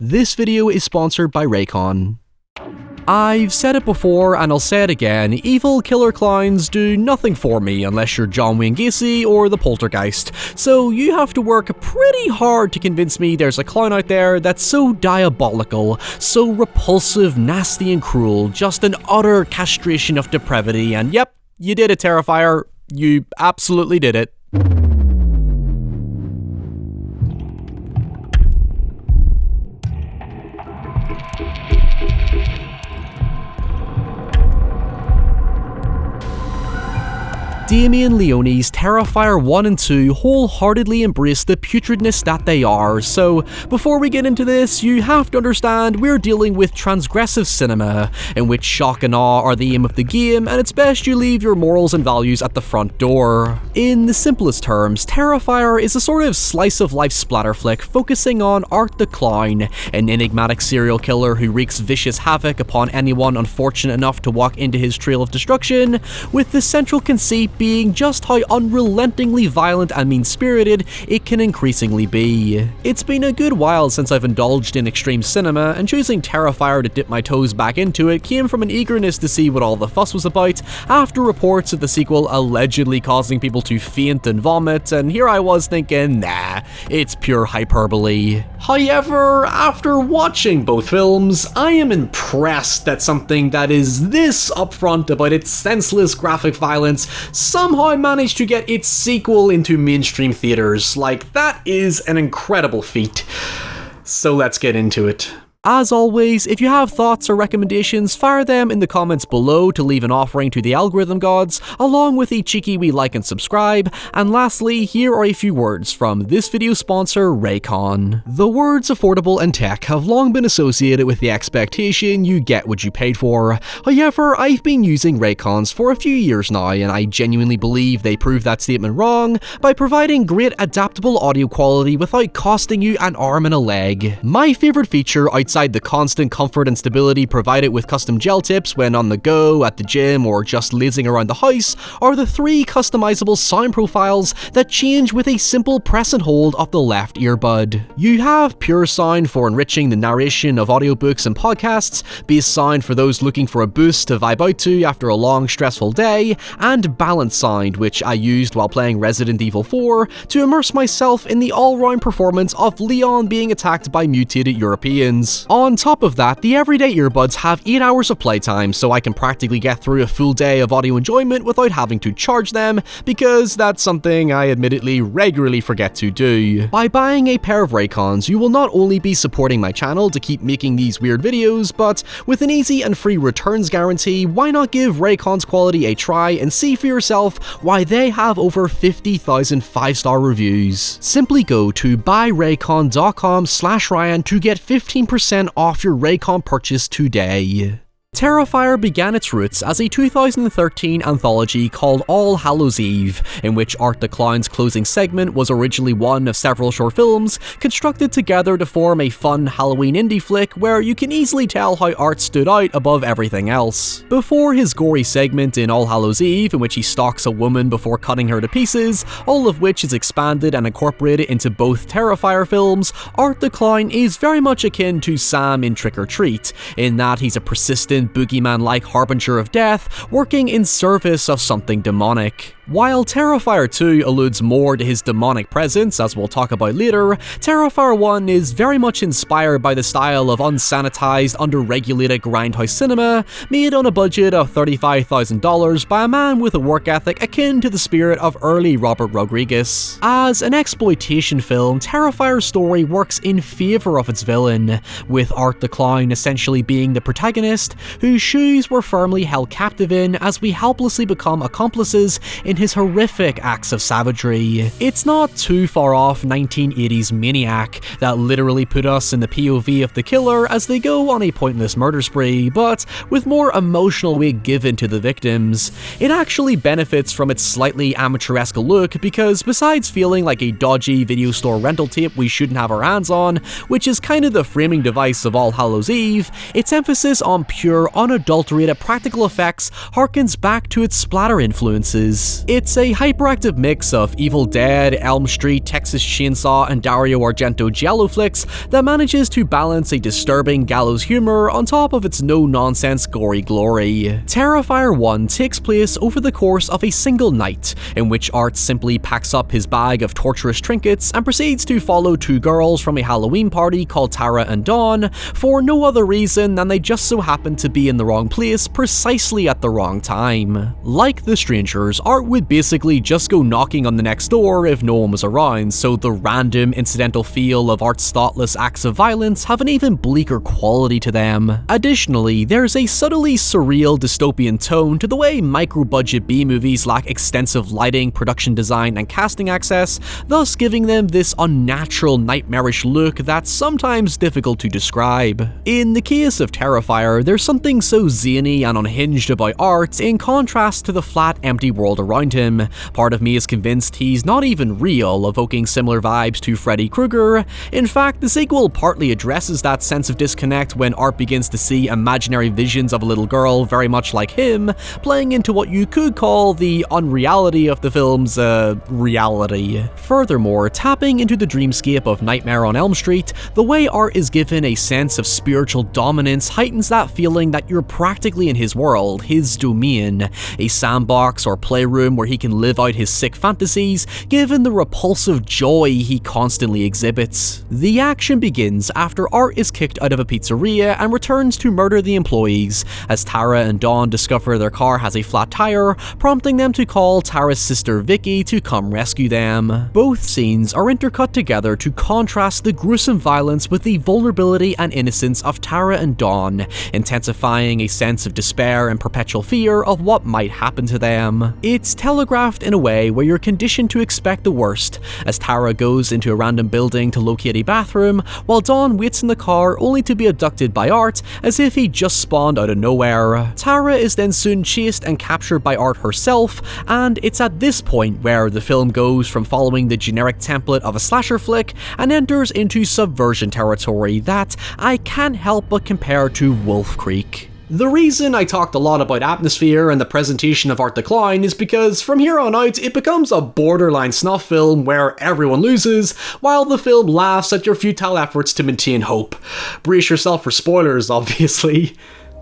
This video is sponsored by Raycon. I've said it before and I'll say it again, evil killer clowns do nothing for me unless you're John Wayne Gacy or the Poltergeist, so you have to work pretty hard to convince me there's a clown out there that's so diabolical, so repulsive, nasty and cruel, just an utter castration of depravity, and yep, you did it, Terrifier. You absolutely did it. Damien Leone's Terrifier 1 and 2 wholeheartedly embrace the putridness that they are, so before we get into this, you have to understand we're dealing with transgressive cinema, in which shock and awe are the aim of the game, and it's best you leave your morals and values at the front door. In the simplest terms, Terrifier is a sort of slice-of-life splatter flick focusing on Art the Clown, an enigmatic serial killer who wreaks vicious havoc upon anyone unfortunate enough to walk into his trail of destruction, with the central conceit being just how unrelentingly violent and mean-spirited it can increasingly be. It's been a good while since I've indulged in extreme cinema, and choosing Terrifier to dip my toes back into it came from an eagerness to see what all the fuss was about after reports of the sequel allegedly causing people to faint and vomit, and here I was thinking, nah, it's pure hyperbole. However, after watching both films, I am impressed that something that is this upfront about its senseless graphic violence somehow managed to get its sequel into mainstream theaters. Like, that is an incredible feat. So let's get into it. As always, if you have thoughts or recommendations, fire them in the comments below to leave an offering to the algorithm gods, along with a cheeky wee like and subscribe. And lastly, here are a few words from this video sponsor, Raycon. The words affordable and tech have long been associated with the expectation you get what you paid for. However, I've been using Raycons for a few years now, and I genuinely believe they prove that statement wrong by providing great adaptable audio quality without costing you an arm and a leg. My favorite feature outside the constant comfort and stability provided with custom gel tips when on the go, at the gym, or just lazing around the house are the 3 customizable sound profiles that change with a simple press and hold of the left earbud. You have pure sound for enriching the narration of audiobooks and podcasts, bass sound for those looking for a boost to vibe out to after a long stressful day, and balance sound, which I used while playing Resident Evil 4 to immerse myself in the all-round performance of Leon being attacked by mutated Europeans. On top of that, the everyday earbuds have 8 hours of playtime, so I can practically get through a full day of audio enjoyment without having to charge them, because that's something I admittedly regularly forget to do. By buying a pair of Raycons, you will not only be supporting my channel to keep making these weird videos, but with an easy and free returns guarantee, why not give Raycons quality a try and see for yourself why they have over 50,000 5-star reviews. Simply go to buyraycon.com/Ryan to get 15% off your Raycon purchase today. Terrifier began its roots as a 2013 anthology called All Hallows Eve, in which Art the Clown's closing segment was originally one of several short films constructed together to form a fun Halloween indie flick where you can easily tell how Art stood out above everything else. Before his gory segment in All Hallows Eve, in which he stalks a woman before cutting her to pieces, all of which is expanded and incorporated into both Terrifier films, Art the Clown is very much akin to Sam in Trick or Treat, in that he's a persistent boogeyman-like harbinger of death, working in service of something demonic. While Terrifier 2 alludes more to his demonic presence, as we'll talk about later, Terrifier 1 is very much inspired by the style of unsanitized, under-regulated grindhouse cinema, made on a budget of $35,000 by a man with a work ethic akin to the spirit of early Robert Rodriguez. As an exploitation film, Terrifier's story works in favour of its villain, with Art the Clown essentially being the protagonist, whose shoes we're firmly held captive in as we helplessly become accomplices in his horrific acts of savagery. It's not too far off 1980s Maniac that literally put us in the POV of the killer as they go on a pointless murder spree, but with more emotional weight given to the victims. It actually benefits from its slightly amateuresque look because besides feeling like a dodgy video store rental tape we shouldn't have our hands on, which is kind of the framing device of All Hallows Eve, its emphasis on pure, unadulterated practical effects harkens back to its splatter influences. It's a hyperactive mix of Evil Dead, Elm Street, Texas Chainsaw, and Dario Argento giallo flicks that manages to balance a disturbing gallows humor on top of its no-nonsense gory glory. Terrifier 1 takes place over the course of a single night, in which Art simply packs up his bag of torturous trinkets and proceeds to follow two girls from a Halloween party called Tara and Dawn for no other reason than they just so happen to be in the wrong place precisely at the wrong time. Like the strangers, Art would basically just go knocking on the next door if no one was around, so the random incidental feel of Art's thoughtless acts of violence have an even bleaker quality to them. Additionally, there's a subtly surreal dystopian tone to the way micro-budget B-movies lack extensive lighting, production design, and casting access, thus giving them this unnatural, nightmarish look that's sometimes difficult to describe. In the case of Terrifier, there's something so zany and unhinged about Art in contrast to the flat, empty world around him. Part of me is convinced he's not even real, evoking similar vibes to Freddy Krueger. In fact, the sequel partly addresses that sense of disconnect when Art begins to see imaginary visions of a little girl very much like him, playing into what you could call the unreality of the film's reality. Furthermore, tapping into the dreamscape of Nightmare on Elm Street, the way Art is given a sense of spiritual dominance heightens that feeling that you're practically in his world, his domain, a sandbox or playroom where he can live out his sick fantasies, given the repulsive joy he constantly exhibits. The action begins after Art is kicked out of a pizzeria and returns to murder the employees, as Tara and Dawn discover their car has a flat tire, prompting them to call Tara's sister Vicky to come rescue them. Both scenes are intercut together to contrast the gruesome violence with the vulnerability and innocence of Tara and Dawn, intensifying a sense of despair and perpetual fear of what might happen to them. It's telegraphed in a way where you're conditioned to expect the worst, as Tara goes into a random building to locate a bathroom, while Dawn waits in the car only to be abducted by Art as if he just spawned out of nowhere. Tara is then soon chased and captured by Art herself, and it's at this point where the film goes from following the generic template of a slasher flick and enters into subversion territory that I can't help but compare to Wolf Creek. The reason I talked a lot about atmosphere and the presentation of Art Decline is because from here on out it becomes a borderline snuff film where everyone loses, while the film laughs at your futile efforts to maintain hope. Brace yourself for spoilers, obviously.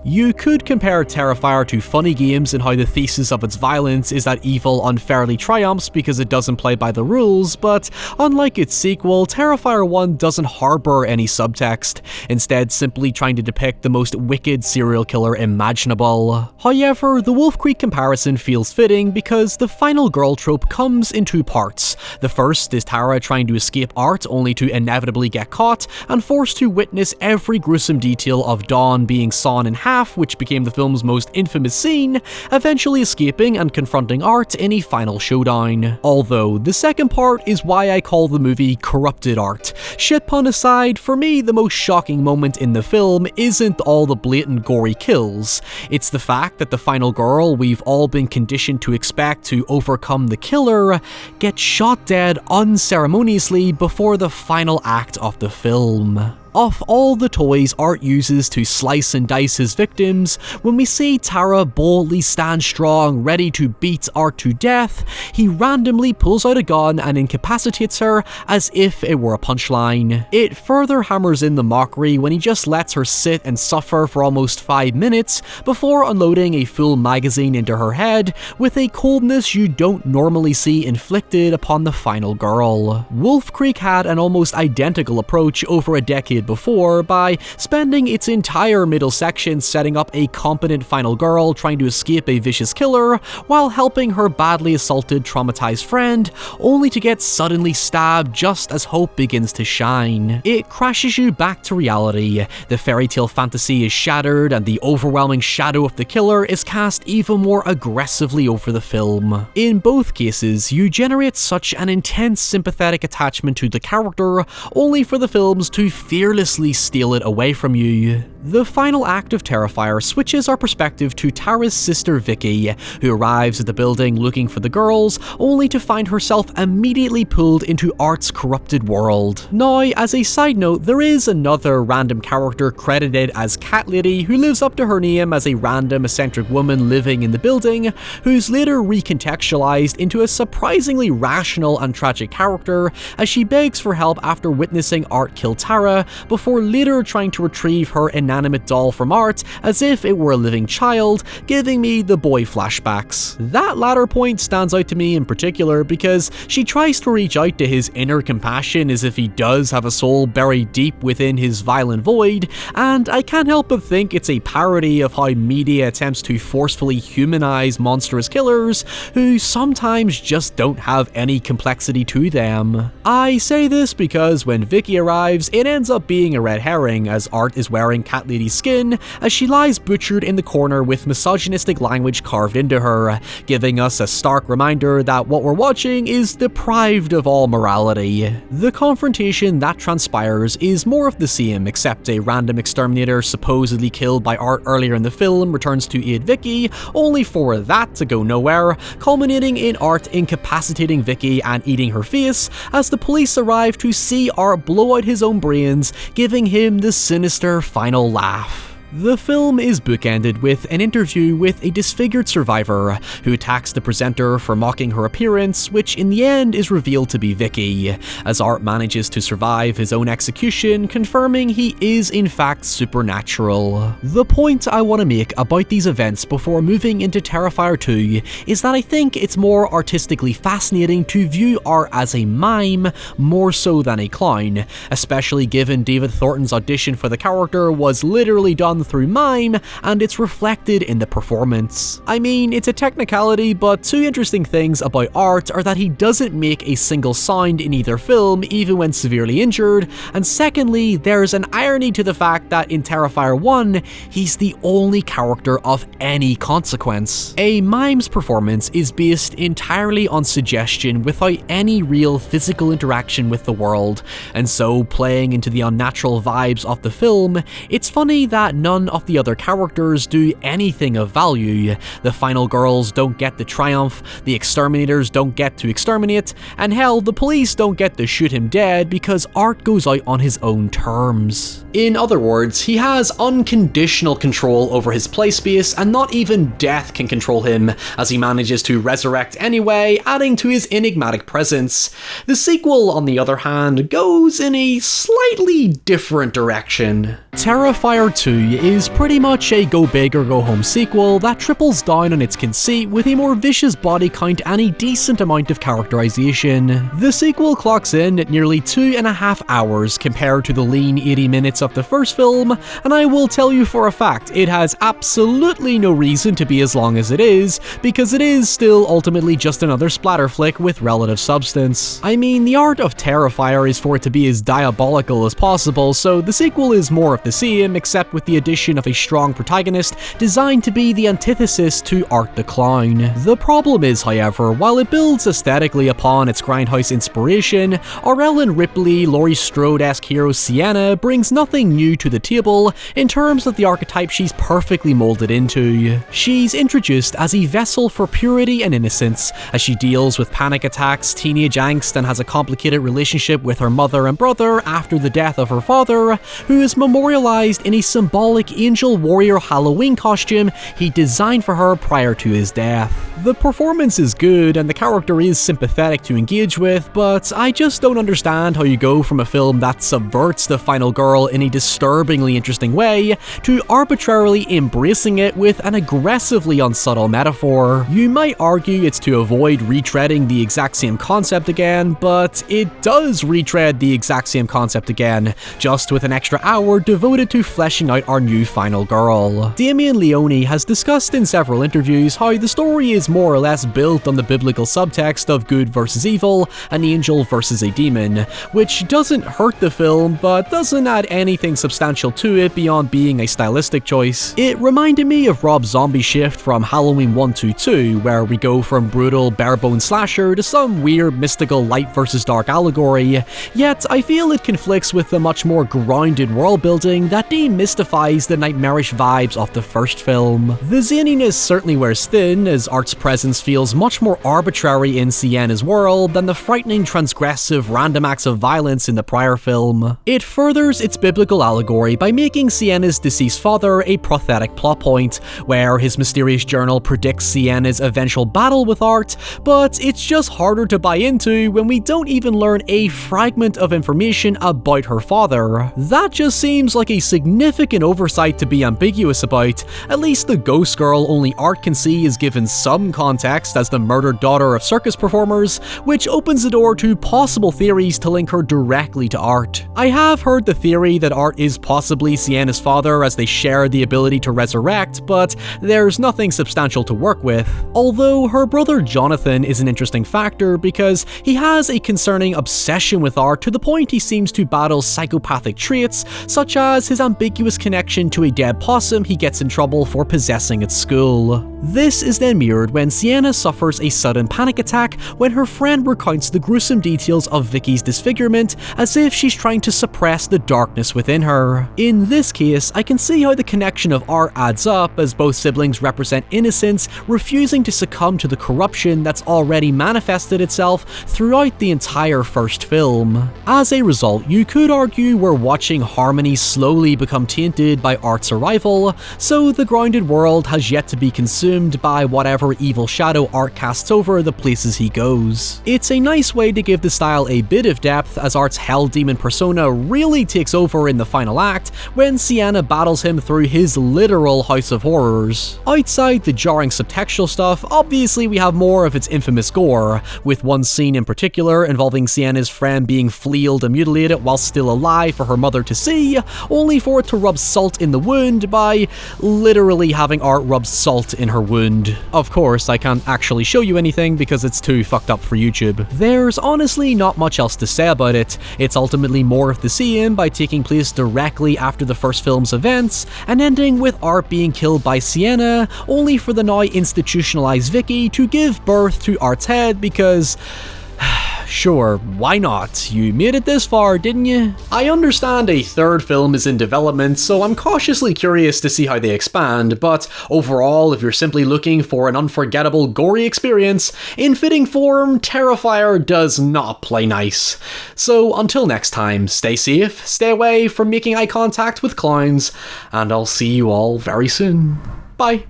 You could compare Terrifier to Funny Games in how the thesis of its violence is that evil unfairly triumphs because it doesn't play by the rules, but unlike its sequel, Terrifier 1 doesn't harbor any subtext, instead simply trying to depict the most wicked serial killer imaginable. However, the Wolf Creek comparison feels fitting because the final girl trope comes in two parts. The first is Tara trying to escape Art only to inevitably get caught and forced to witness every gruesome detail of Dawn being sawn in half, which became the film's most infamous scene, eventually escaping and confronting Art in a final showdown. Although, the second part is why I call the movie Corrupted Art. Shit pun aside, for me the most shocking moment in the film isn't all the blatant gory kills, it's the fact that the final girl we've all been conditioned to expect to overcome the killer gets shot dead unceremoniously before the final act of the film. Of all the toys Art uses to slice and dice his victims, when we see Tara boldly stand strong, ready to beat Art to death, he randomly pulls out a gun and incapacitates her as if it were a punchline. It further hammers in the mockery when he just lets her sit and suffer for almost 5 minutes before unloading a full magazine into her head with a coldness you don't normally see inflicted upon the final girl. Wolf Creek had an almost identical approach over a decade before by spending its entire middle section setting up a competent final girl trying to escape a vicious killer while helping her badly assaulted, traumatized friend, only to get suddenly stabbed just as hope begins to shine. It crashes you back to reality. The fairy tale fantasy is shattered and the overwhelming shadow of the killer is cast even more aggressively over the film. In both cases, you generate such an intense sympathetic attachment to the character, only for the films to fearlessly steal it away from you. The final act of Terrifier switches our perspective to Tara's sister Vicky, who arrives at the building looking for the girls, only to find herself immediately pulled into Art's corrupted world. Now, as a side note, there is another random character credited as Cat Lady who lives up to her name as a random eccentric woman living in the building, who's later recontextualized into a surprisingly rational and tragic character as she begs for help after witnessing Art kill Tara, before later trying to retrieve her inanimate doll from Art as if it were a living child, giving me the boy flashbacks. That latter point stands out to me in particular because she tries to reach out to his inner compassion as if he does have a soul buried deep within his violent void, and I can't help but think it's a parody of how media attempts to forcefully humanize monstrous killers who sometimes just don't have any complexity to them. I say this because when Vicky arrives, it ends up being a red herring as Art is wearing Cat Lady's skin as she lies butchered in the corner with misogynistic language carved into her, giving us a stark reminder that what we're watching is deprived of all morality. The confrontation that transpires is more of the same, except a random exterminator supposedly killed by Art earlier in the film returns to aid Vicky, only for that to go nowhere, culminating in Art incapacitating Vicky and eating her face as the police arrive to see Art blow out his own brains, giving him the sinister final laugh. The film is bookended with an interview with a disfigured survivor who attacks the presenter for mocking her appearance, which in the end is revealed to be Vicky, as Art manages to survive his own execution, confirming he is in fact supernatural. The point I want to make about these events before moving into Terrifier 2 is that I think it's more artistically fascinating to view Art as a mime more so than a clown, especially given David Thornton's audition for the character was literally done through mime, and it's reflected in the performance. I mean, it's a technicality, but two interesting things about Art are that he doesn't make a single sound in either film, even when severely injured, and secondly, there's an irony to the fact that in Terrifier 1, he's the only character of any consequence. A mime's performance is based entirely on suggestion without any real physical interaction with the world, and so playing into the unnatural vibes of the film, it's funny that none of the other characters do anything of value. The final girls don't get the triumph, the exterminators don't get to exterminate, and hell, the police don't get to shoot him dead because Art goes out on his own terms. In other words, he has unconditional control over his play space, and not even death can control him, as he manages to resurrect anyway, adding to his enigmatic presence. The sequel, on the other hand, goes in a slightly different direction. Terrifier 2 is pretty much a go big or go home sequel that triples down on its conceit with a more vicious body count and a decent amount of characterization. The sequel clocks in at nearly 2.5 hours compared to the lean 80 minutes of the first film, and I will tell you for a fact it has absolutely no reason to be as long as it is, because it is still ultimately just another splatter flick with relative substance. I mean, the art of Terrifier is for it to be as diabolical as possible, so the sequel is more of the same, except with the addition of a strong protagonist designed to be the antithesis to Art the Clown. The problem is, however, while it builds aesthetically upon its grindhouse inspiration, our Ellen Ripley, Laurie Strode-esque hero Sienna brings nothing new to the table in terms of the archetype she's perfectly molded into. She's introduced as a vessel for purity and innocence, as she deals with panic attacks, teenage angst, and has a complicated relationship with her mother and brother after the death of her father, who is memorialized in a symbolic angel warrior Halloween costume he designed for her prior to his death. The performance is good and the character is sympathetic to engage with, but I just don't understand how you go from a film that subverts the final girl in a disturbingly interesting way to arbitrarily embracing it with an aggressively unsubtle metaphor. You might argue it's to avoid retreading the exact same concept again, but it does retread the exact same concept again, just with an extra hour devoted to fleshing out our new final girl. Damien Leone has discussed in several interviews how the story is more or less built on the biblical subtext of good versus evil, an angel versus a demon, which doesn't hurt the film, but doesn't add anything substantial to it beyond being a stylistic choice. It reminded me of Rob Zombie's shift from Halloween 1-2, where we go from brutal bare-bone slasher to some weird mystical light versus dark allegory, yet I feel it conflicts with the much more grounded world building that demystifies belies the nightmarish vibes of the first film. The zaniness certainly wears thin, as Art's presence feels much more arbitrary in Sienna's world than the frightening, transgressive, random acts of violence in the prior film. It furthers its biblical allegory by making Sienna's deceased father a prophetic plot point, where his mysterious journal predicts Sienna's eventual battle with Art, but it's just harder to buy into when we don't even learn a fragment of information about her father. That just seems like a significant oversight to be ambiguous about. At least the ghost girl only Art can see is given some context as the murdered daughter of circus performers, which opens the door to possible theories to link her directly to Art. I have heard the theory that Art is possibly Sienna's father as they share the ability to resurrect, but there's nothing substantial to work with. Although her brother Jonathan is an interesting factor because he has a concerning obsession with Art to the point he seems to battle psychopathic traits, such as his ambiguous connection to a dead possum he gets in trouble for possessing at school. This is then mirrored when Sienna suffers a sudden panic attack when her friend recounts the gruesome details of Vicky's disfigurement as if she's trying to suppress the darkness within her. In this case, I can see how the connection of Art adds up, as both siblings represent innocence refusing to succumb to the corruption that's already manifested itself throughout the entire first film. As a result, you could argue we're watching harmony slowly become tainted by Art's arrival, so the grounded world has yet to be consumed by whatever evil shadow Art casts over the places he goes. It's a nice way to give the style a bit of depth, as Art's hell demon persona really takes over in the final act when Sienna battles him through his literal house of horrors. Outside the jarring subtextual stuff, obviously we have more of its infamous gore, with one scene in particular involving Sienna's friend being flealed and mutilated while still alive for her mother to see, only for it to rub salt in the wound by literally having Art rub salt in her wound. Of course, I can't actually show you anything because it's too fucked up for YouTube. There's honestly not much else to say about it. It's ultimately more of the same by taking place directly after the first film's events, and ending with Art being killed by Sienna, only for the now institutionalized Vicky to give birth to Art's head because sure, why not? You made it this far, didn't you? I understand a third film is in development, so I'm cautiously curious to see how they expand, but overall, if you're simply looking for an unforgettable, gory experience, in fitting form, Terrifier does not play nice. So until next time, stay safe, stay away from making eye contact with clowns, and I'll see you all very soon. Bye.